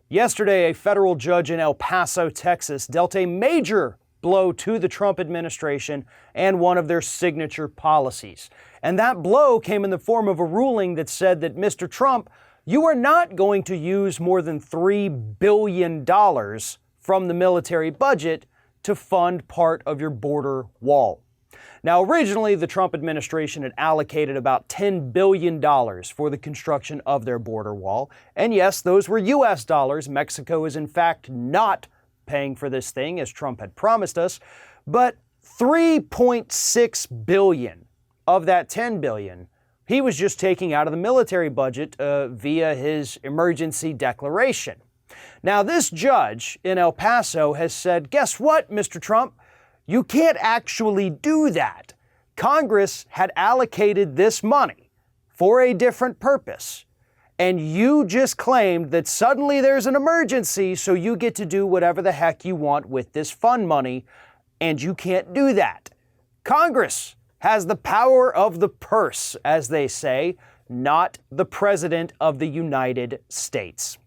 Yesterday, a federal judge in El Paso, Texas, dealt a major blow to the Trump administration and one of their signature policies. And that blow came in the form of a ruling that said that, Mr. Trump, you are not going to use more than $3 billion from the military budget to fund part of your border wall. Now, originally, the Trump administration had allocated about $10 billion for the construction of their border wall. And yes, those were U.S. dollars. Mexico is, in fact, not paying for this thing, as Trump had promised us. But $3.6 billion of that $10 billion, he was just taking out of the military budget via his emergency declaration. Now, this judge in El Paso has said, guess what, Mr. Trump? You can't actually do that. Congress had allocated this money for a different purpose, and you just claimed that suddenly there's an emergency, so you get to do whatever the heck you want with this fund money, and you can't do that. Congress has the power of the purse, as they say, not the President of the United States.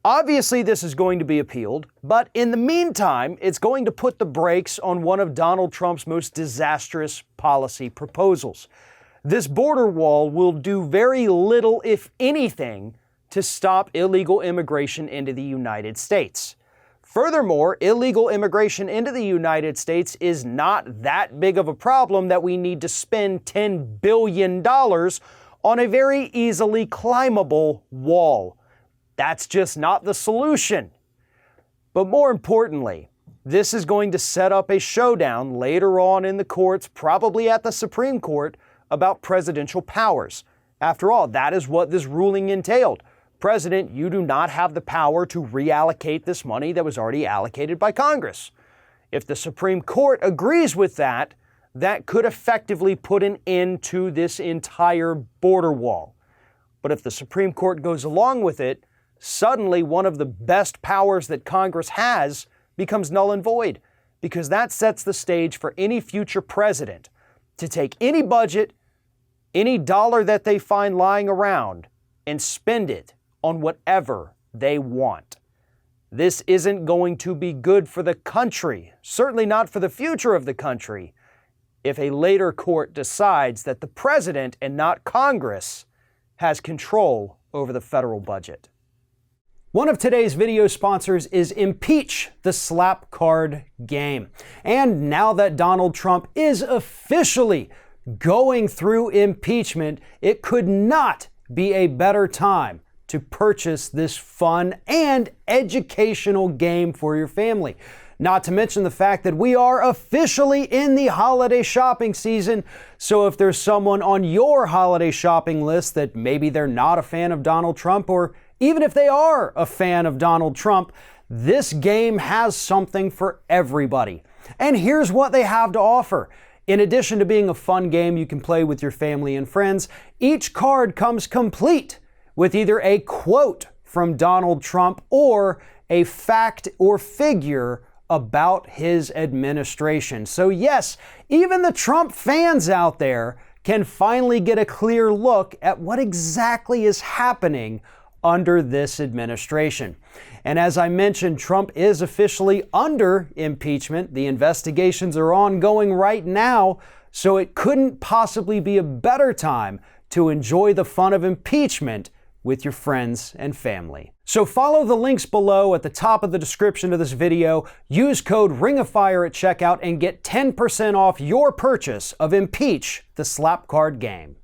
Obviously, this is going to be appealed, but in the meantime, it's going to put the brakes on one of Donald Trump's most disastrous policy proposals. This border wall will do very little, if anything, to stop illegal immigration into the United States. Furthermore, illegal immigration into the United States is not that big of a problem that we need to spend $10 billion on a very easily climbable wall. That's just not the solution. But more importantly, this is going to set up a showdown later on in the courts, probably at the Supreme Court, about presidential powers. After all, that is what this ruling entailed. President, you do not have the power to reallocate this money that was already allocated by Congress. If the Supreme Court agrees with that, that could effectively put an end to this entire border wall. But if the Supreme Court goes along with it, suddenly one of the best powers that Congress has becomes null and void, because that sets the stage for any future president to take any budget, any dollar that they find lying around, and spend it on whatever they want. This isn't going to be good for the country, certainly not for the future of the country, if a later court decides that the president and not Congress has control over the federal budget. One of today's video sponsors is Impeach the Slap Card Game. And now that Donald Trump is officially going through impeachment, it could not be a better time to purchase this fun and educational game for your family. Not to mention the fact that we are officially in the holiday shopping season. So if there's someone on your holiday shopping list that maybe they're not a fan of Donald Trump, or even if they are a fan of Donald Trump, this game has something for everybody. And here's what they have to offer. In addition to being a fun game you can play with your family and friends, each card comes complete with either a quote from Donald Trump or a fact or figure about his administration. So yes, even the Trump fans out there can finally get a clear look at what exactly is happening under this administration. And as I mentioned, Trump is officially under impeachment. The investigations are ongoing right now, so it couldn't possibly be a better time to enjoy the fun of impeachment with your friends and family. So follow the links below at the top of the description of this video, use code RINGOFFIRE at checkout, and get 10% off your purchase of Impeach the Slap Card Game.